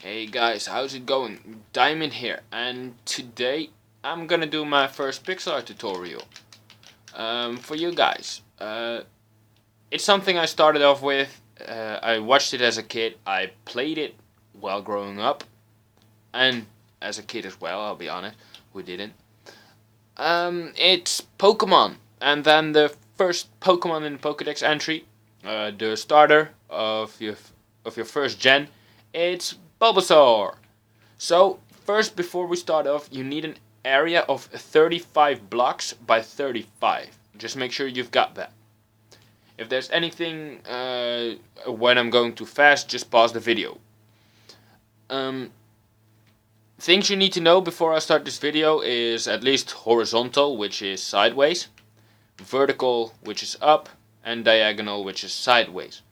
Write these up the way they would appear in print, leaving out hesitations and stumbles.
Hey guys, how's it going? Diamond here, and today I'm gonna do my first pixel art tutorial for you guys. It's something I started off with. I watched it as a kid. I played it while growing up, and as a kid as well. I'll be honest, who didn't? It's Pokemon, and then the first Pokemon in the Pokédex entry, the starter of your first gen. It's Bulbasaur. So, first, before we start off, you need an area of 35 blocks by 35. Just make sure you've got that. If there's anything when I'm going too fast, just pause the video. Um, Things you need to know before I start this video is at least horizontal, which is sideways, vertical, which is up, and diagonal, which is sideways.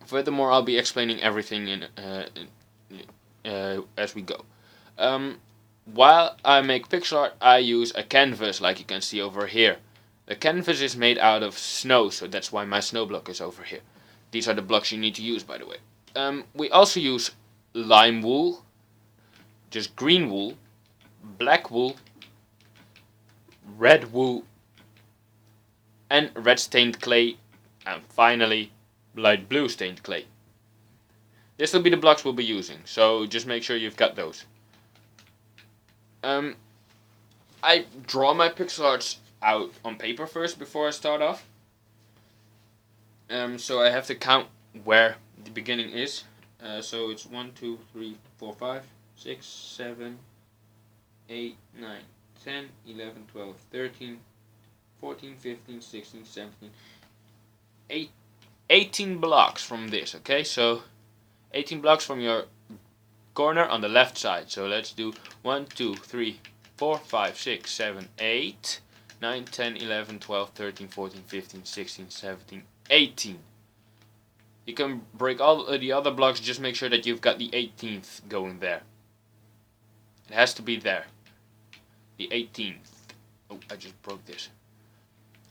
Furthermore, I'll be explaining everything as we go. While I make pixel art, I use a canvas like you can see over here. The canvas is made out of snow, so that's why my snow block is over here. These are the blocks you need to use, by the way. We also use lime wool, just green wool, black wool, red wool, and red stained clay, and finally light blue stained clay. This will be the blocks we'll be using, so just make sure you've got those. I draw my pixel arts out on paper first before I start off. So I have to count where the beginning is. So it's 1, 2, 3, 4, 5, 6, 7, 8, 9, 10, 11, 12, 13, 14, 15, 16, 17, 18 blocks from this, okay? So 18 blocks from your corner on the left side. So let's do 1, 2, 3, 4, 5, 6, 7, 8, 9, 10, 11, 12, 13, 14, 15, 16, 17, 18. You can break all the other blocks, just make sure that you've got the 18th going there. It has to be there. The 18th. Oh, I just broke this.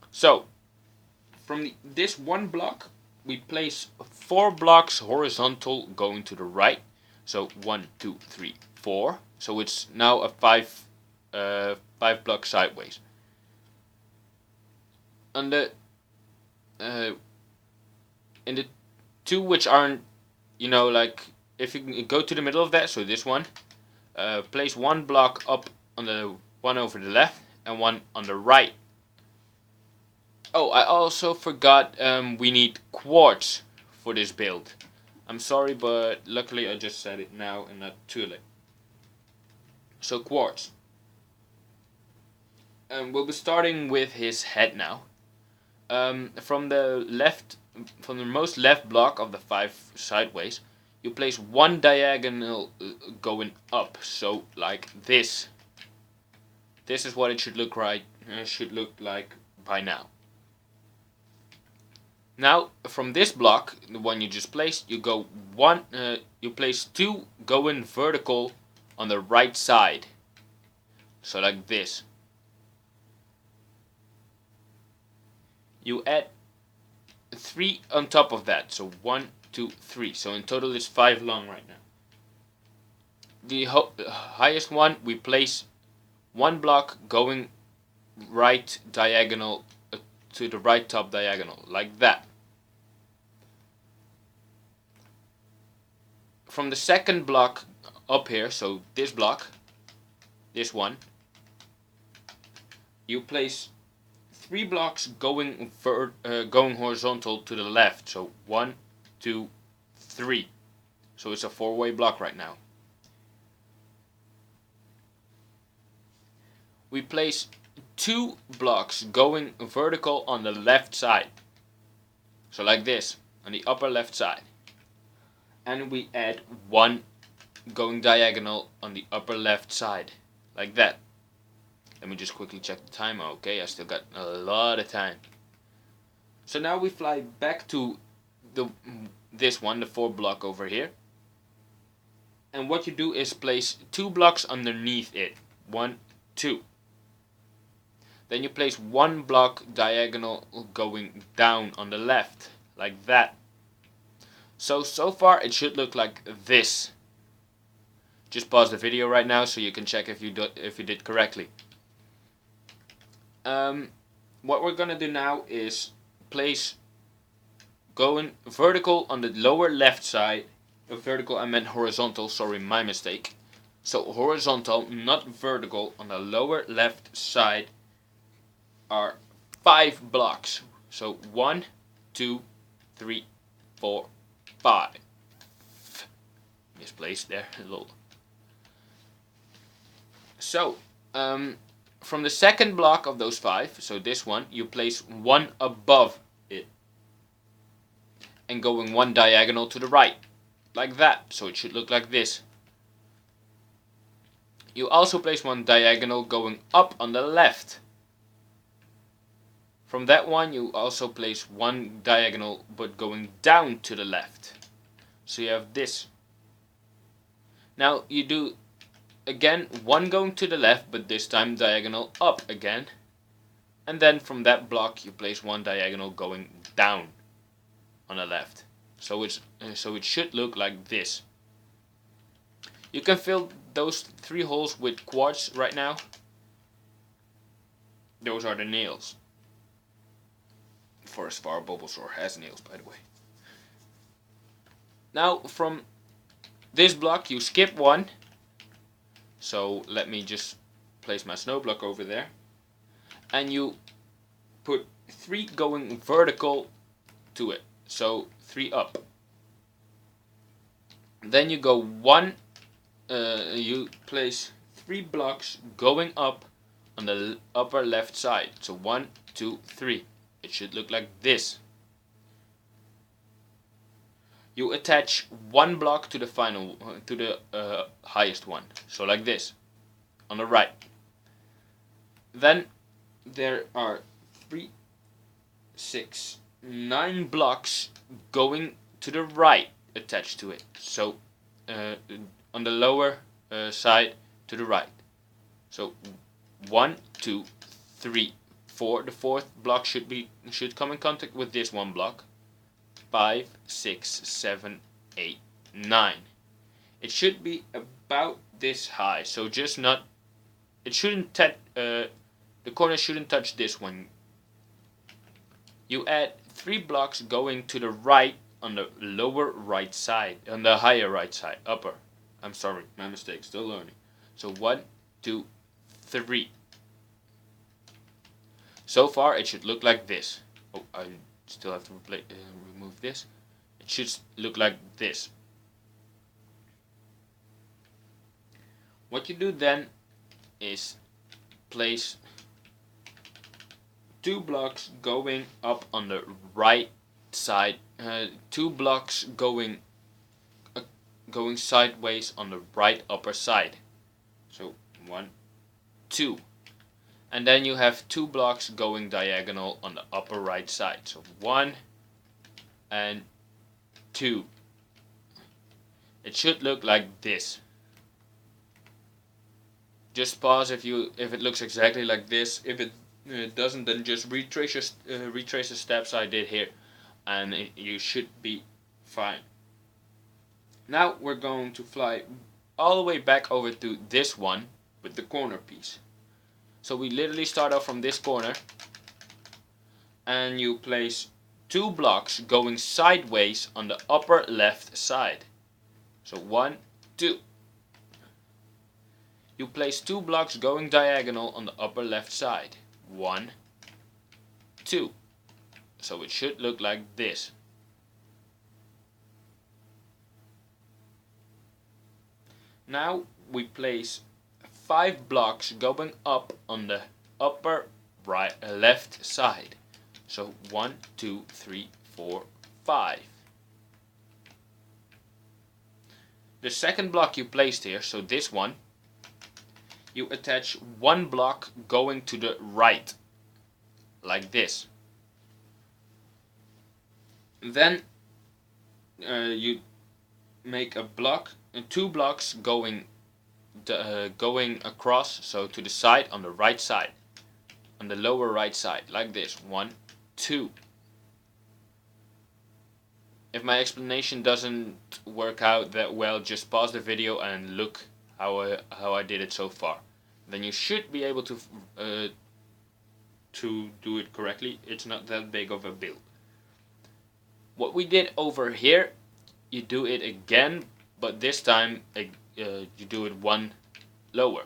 So, from this one block, we place 4 blocks horizontal going to the right. So 1, 2, 3, 4. So it's now a 5 block sideways. On the in the two which aren't, like, if you go to the middle of that, so this one, place 1 block up on the one over the left and 1 on the right. Oh, I also forgot we need quartz for this build. I'm sorry, but luckily I just said it now and not too late. So quartz. We'll be starting with his head now. From the most left block of the 5 sideways, you place 1 diagonal going up. So like this. This is what it should look like by now. Now, from this block, the one you just placed, you place 2 going vertical on the right side. So like this. You add 3 on top of that. So 1, 2, 3. So in total it's 5 long right now. The highest one, we place 1 block going right diagonal to the right top diagonal, like that. From the second block up here, so this block, this one, you place 3 blocks going horizontal to the left. So 1, 2, 3. So it's a 4-way block right now. We place 2 blocks going vertical on the left side. So like this, on the upper left side. And we add 1 going diagonal on the upper left side, like that. Let me just quickly check the timer, okay? I still got a lot of time. So now we fly back to this one, the 4 block over here. And what you do is place 2 blocks underneath it. 1, 2. Then you place 1 block diagonal going down on the left, like that. So far it should look like this. Just pause the video right now so you can check if you did correctly. What we're gonna do now is place going vertical on the lower left side. Vertical, I meant horizontal, sorry, my mistake. So horizontal, not vertical, on the lower left side are 5 blocks. So 1, 2, 3, 4, 5. Misplaced there, a little. So, from the second block of those 5, so this one, you place 1 above it. And going 1 diagonal to the right. Like that. So it should look like this. You also place 1 diagonal going up on the left. From that one you also place 1 diagonal but going down to the left. So you have this. Now you do again 1 going to the left, but this time diagonal up again. And then from that block you place 1 diagonal going down on the left. So it should look like this. You can fill those 3 holes with quartz right now. Those are the nails. For as far Bulbasaur has nails, by the way. Now from this block you skip 1. So let me just place my snow block over there. And you put 3 going vertical to it. So 3 up. Then you go 1. You place 3 blocks going up on the upper left side. So 1, 2, 3. It should look like this. You attach 1 block to the final, to the highest one. So like this, on the right. Then there are 3, 6, 9 blocks going to the right attached to it. So on the lower side to the right. So 1, 2, 3, 4. The 4th block should come in contact with this 1 block. 5, 6, 7, 8, 9. It should be about this high. So just not. It shouldn't the corner shouldn't touch this one. You add 3 blocks going to the right on the lower right side, on the higher right side, upper. I'm sorry, my mistake, still learning. So 1, 2, 3. So far it should look like this. Oh, I still have to remove this. It should look like this. What you do then is place 2 blocks going up on the right side, 2 blocks going sideways on the right upper side. So 1, 2. And then you have 2 blocks going diagonal on the upper right side. So 1 and 2. It should look like this. Just pause if it looks exactly like this. If it doesn't, then just retrace the steps I did here, and you should be fine. Now we're going to fly all the way back over to this one with the corner piece. So we literally start off from this corner, and you place 2 blocks going sideways on the upper left side. So 1, 2. You place 2 blocks going diagonal on the upper left side. 1, 2. So it should look like this. Now we place 5 blocks going up on the upper right left side. So 1, 2, 3, 4, 5. The second block you placed here, so this one, you attach 1 block going to the right, like this. Then you make a block, 2 blocks going across, so to the side on the right side, on the lower right side, like this. 1, 2. If my explanation doesn't work out that well, just pause the video and look how I did it so far. Then you should be able to do it correctly. It's not that big of a build. What we did over here, you do it again, but this time you do it one lower.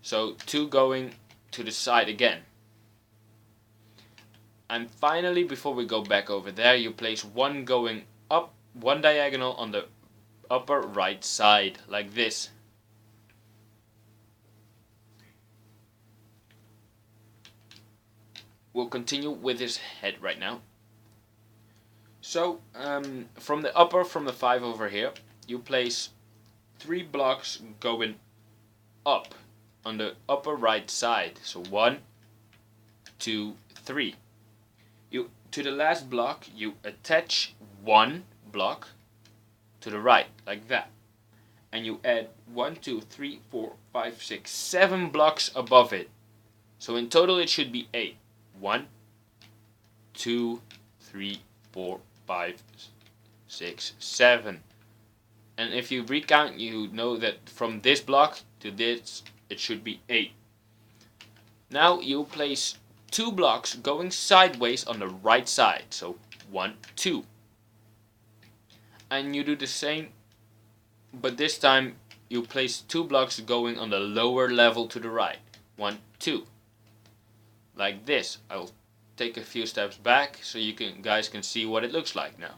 So 2 going to the side again. And finally, before we go back over there, you place 1 going up, 1 diagonal on the upper right side, like this. We'll continue with his head right now. So, from the 5 over here, you place 3 blocks going up on the upper right side. So 1, 2, 3. To the last block, you attach 1 block to the right, like that. And you add 1, 2, 3, 4, 5, 6, 7 blocks above it. So in total it should be 8. 1, 2, 3, 4, 5, 6, 7. And if you recount, you know that from this block to this, it should be 8. Now you place 2 blocks going sideways on the right side. So 1, 2. And you do the same, but this time you place 2 blocks going on the lower level to the right. 1, 2. Like this. I'll take a few steps back so you guys can see what it looks like now.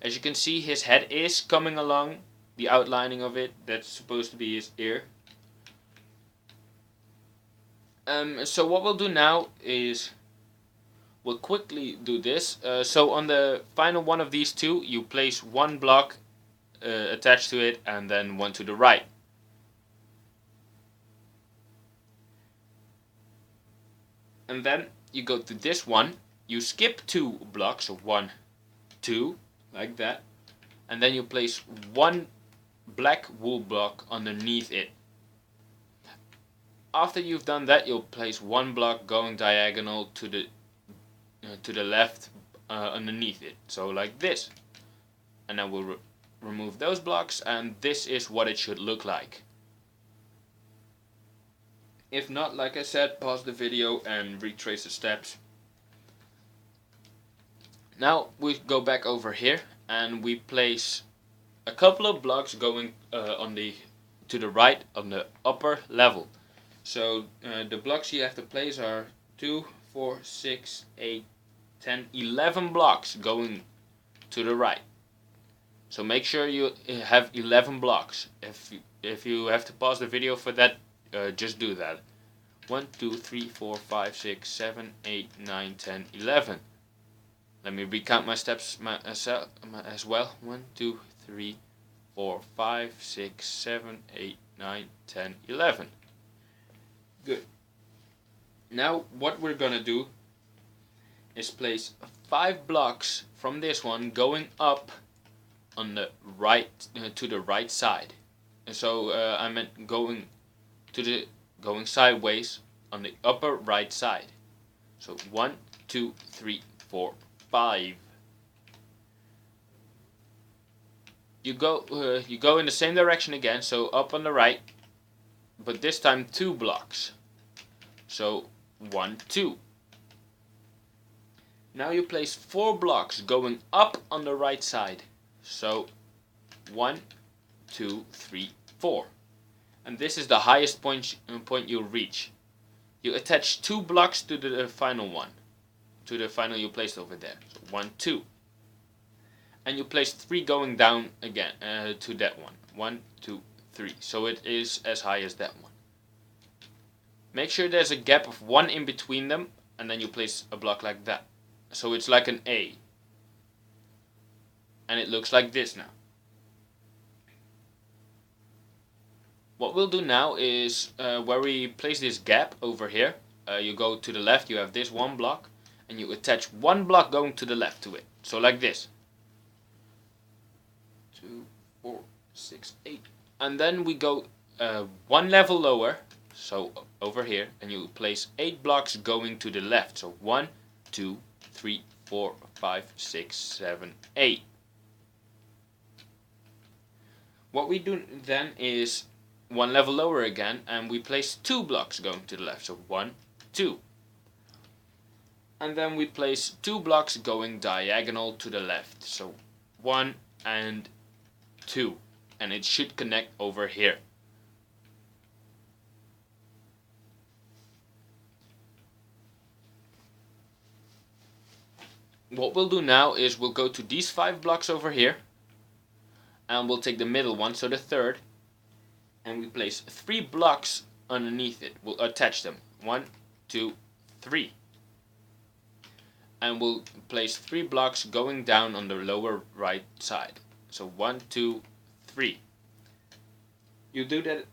As you can see, his head is coming along, the outlining of it. That's supposed to be his ear. So what we'll do now is we'll quickly do this. So on the final one of these 2, you place 1 block attached to it and then 1 to the right. And then you go to this one, you skip 2 blocks, so 1, 2, like that. And then you place 1 black wool block underneath it. After you've done that, you'll place 1 block going diagonal to the left underneath it. So like this. And then we'll remove those blocks, and this is what it should look like. If not, like I said, pause the video and retrace the steps. Now we go back over here and we place a couple of blocks going to the right on the upper level. So the blocks you have to place are 2, 4, 6, 8, 10, 11 blocks going to the right. So make sure you have 11 blocks. If you have to pause the video for that, just do that. 1, 2, 3, 4, 5, 6, 7, 8, 9, 10, 11. Let me recount my steps as well. 1, 2, 3, 4, 5, 6, 7, 8, 9, 10, 11. Good. Now what we're gonna do is place 5 blocks from this one going up on the right to the right side. And so I meant going sideways on the upper right side. So 1, 2, 3, 4, 5. You go in the same direction again, so up on the right, but this time 2 blocks. So 1, 2. Now you place 4 blocks going up on the right side. So 1, 2, 3, 4. And this is the highest point you'll reach. You attach 2 blocks to the final one. To the final you placed over there. So 1, 2. And you place 3 going down again to that one. 1, 2, 3. So it is as high as that one. Make sure there's a gap of 1 in between them, and then you place a block like that. So it's like an A. And it looks like this now. What we'll do now is where we place this gap over here, you go to the left, you have this 1 block, and you attach 1 block going to the left to it. So like this. 2, 4, 6, 8. And then we go 1 level lower, so over here, and you place 8 blocks going to the left. So 1, 2, 3, 4, 5, 6, 7, 8. What we do then is one level lower again, and we place 2 blocks going to the left. So 1, 2. And then we place 2 blocks going diagonal to the left. So 1 and 2. And it should connect over here. What we'll do now is we'll go to these 5 blocks over here. And we'll take the middle one, so the third. And we place 3 blocks underneath it. We'll attach them. 1, 2, 3. And we'll place 3 blocks going down on the lower right side. So 1, 2, 3. You do that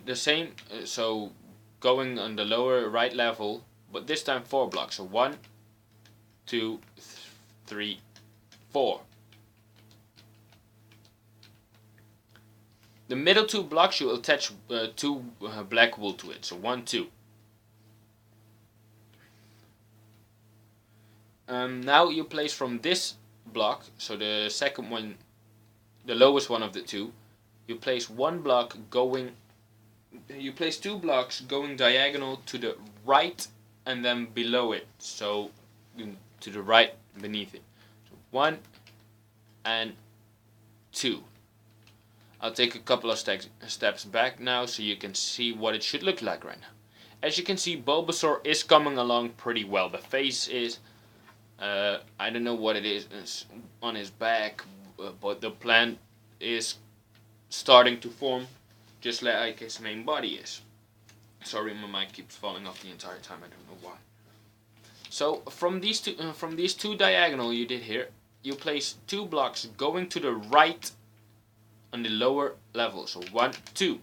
the same, so going on the lower right level, but this time 4 blocks. So 1, 2, 3, 4. The middle 2 blocks you attach 2 black wool to it. So 1, 2. Now you place from this block, so the second one, the lowest one of the 2, you place 1 block going. You place 2 blocks going diagonal to the right and then below it, so to the right beneath it. So 1 and 2. I'll take a couple of steps back now so you can see what it should look like right now. As you can see, Bulbasaur is coming along pretty well. The face is, I don't know what it is on his back, but the plant is starting to form just like his main body is. Sorry, my mic keeps falling off the entire time, I don't know why. So from these two diagonal you did here, you place 2 blocks going to the right on the lower level. So 1, 2.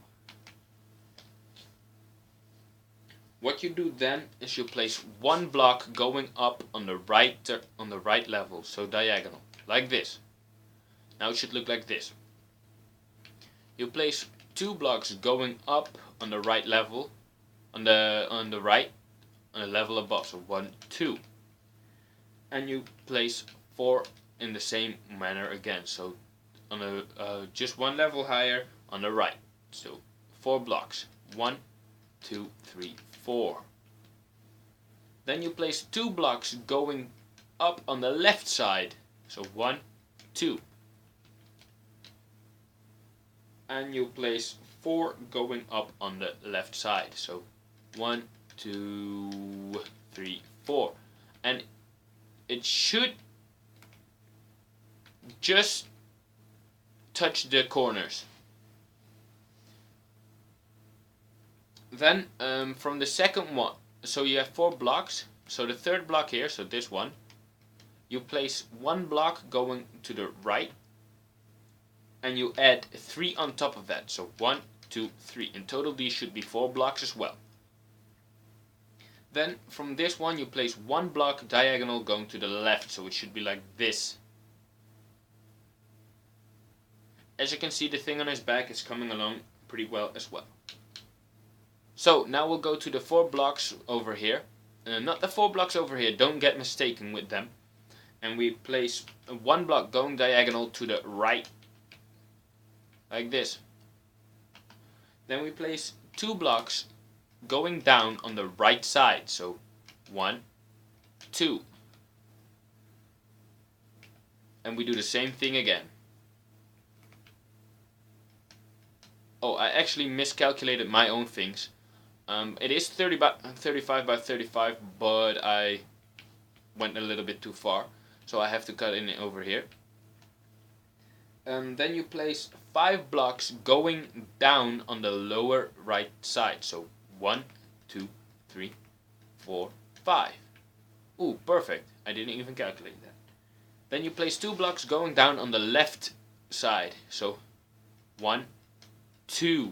What you do then is you place 1 block going up on the right level, so diagonal, like this. Now it should look like this. You place 2 blocks going up on the right level, on the level above, so 1, 2. And you place 4 in the same manner again, so on a just 1 level higher on the right. So 4 blocks, 1, 2, 3, 4. Then you place 2 blocks going up on the left side, so 1, 2. And you place 4 going up on the left side, so 1, 2, 3, 4. And it should just touch the corners. Then from the second one, so you have 4 blocks, so the third block here, so this one, you place 1 block going to the right, and you add 3 on top of that, so 1, 2, 3. In total these should be 4 blocks as well. Then from this one you place 1 block diagonal going to the left, so it should be like this. As you can see, the thing on his back is coming along pretty well as well. So now we'll go to the 4 blocks over here. Not the 4 blocks over here, don't get mistaken with them. And we place 1 block going diagonal to the right, like this. Then we place 2 blocks going down on the right side, so 1, 2. And we do the same thing again. Oh, I actually miscalculated my own things. It is 35 by 35, but I went a little bit too far, so I have to cut in over here. Then you place 5 blocks going down on the lower right side, so 1, 2, 3, 4, 5. Ooh, perfect. I didn't even calculate that. Then you place 2 blocks going down on the left side, so 1, 2.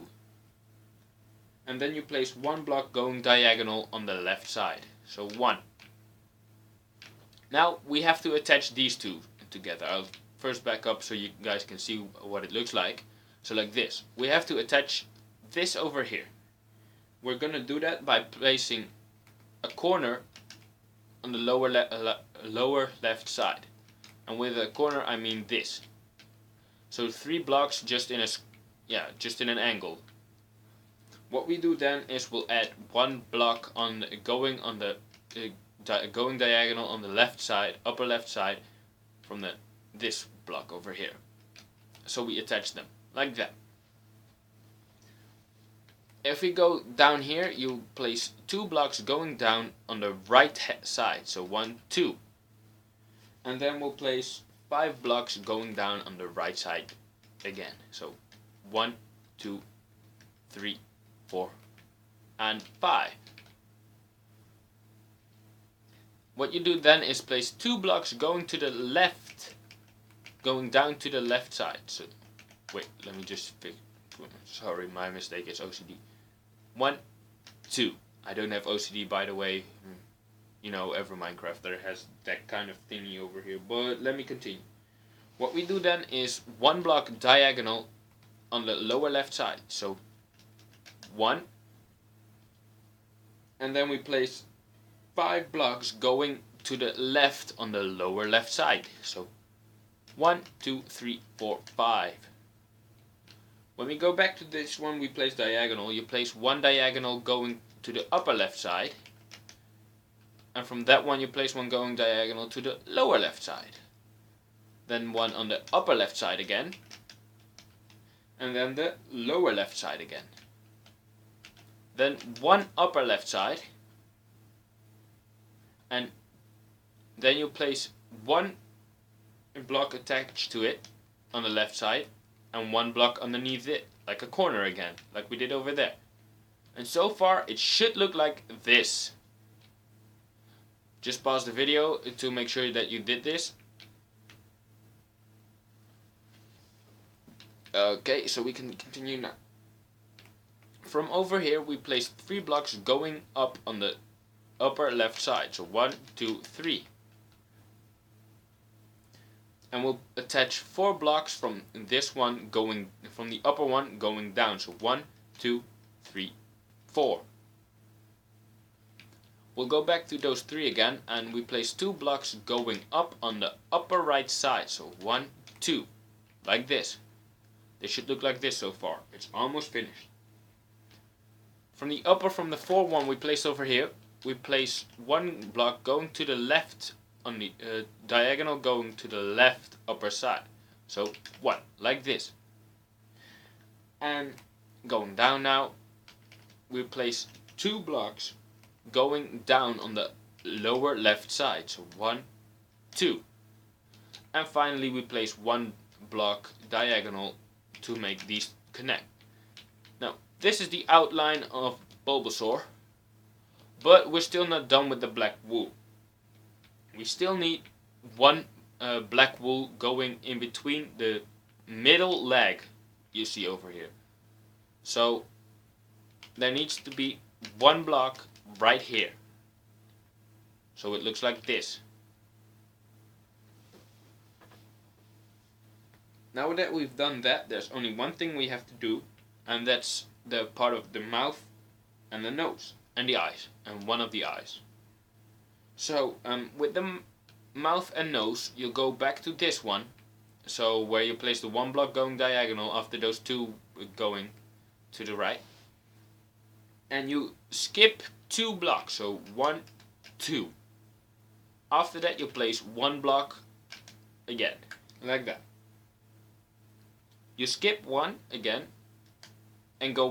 And then you place 1 block going diagonal on the left side, so 1. Now we have to attach these 2 together. I'll first back up so you guys can see what it looks like. So like this. We have to attach this over here. We're gonna do that by placing a corner on the lower left side. and with a corner I mean this. So 3 blocks just in just in an angle. What we do then is we'll add 1 block on going diagonal on the left side, upper left side, from this block over here. So we attach them like that. If we go down here, you place 2 blocks going down on the right side, so 1, 2. And then we'll place 5 blocks going down on the right side again. So 1, 2, 3, 4, and 5. What you do then is place 2 blocks going to the left, going down to the left side. So wait, let me just fix. Sorry, my mistake, is OCD. 1, 2. I don't have OCD, by the way. You know, every Minecrafter has that kind of thingy over here. But let me continue. What we do then is 1 block diagonal on the lower left side. So 1. And then we place 5 blocks going to the left on the lower left side. So 1, 2, 3, 4, 5. When we go back to this one, we place diagonal. You place 1 diagonal going to the upper left side. And from that one you place 1 going diagonal to the lower left side. Then 1 on the upper left side again. And then the lower left side again. Then 1 upper left side. And then you place 1 block attached to it on the left side. And 1 block underneath it, like a corner again, like we did over there. And so far it should look like this. Just pause the video to make sure that you did this. Okay, so we can continue now. From over here we place 3 blocks going up on the upper left side. So 1, 2, 3. And we'll attach 4 blocks from this one going from the upper one going down. So 1, 2, 3, 4. We'll go back to those 3 again, and we place 2 blocks going up on the upper right side. So 1, 2, like this. They should look like this so far. It's almost finished. From the 4 one we place over here, we place 1 block going to the left on the diagonal going to the left upper side. So 1, like this. And going down now, we place 2 blocks going down on the lower left side. So 1, 2. And finally we place 1 block diagonal to make these connect. Now this is the outline of Bulbasaur, but we're still not done with the black wool. We still need 1 black wool going in between the middle leg you see over here. So there needs to be 1 block right here. So it looks like this. Now that we've done that, there's only one thing we have to do, and that's the part of the mouth and the nose and the eyes, and one of the eyes. So with the mouth and nose, you'll go back to this one. So where you place the 1 block going diagonal after those 2 going to the right. And you skip 2 blocks, so 1, 2. After that you place 1 block again, like that. You skip 1 again and go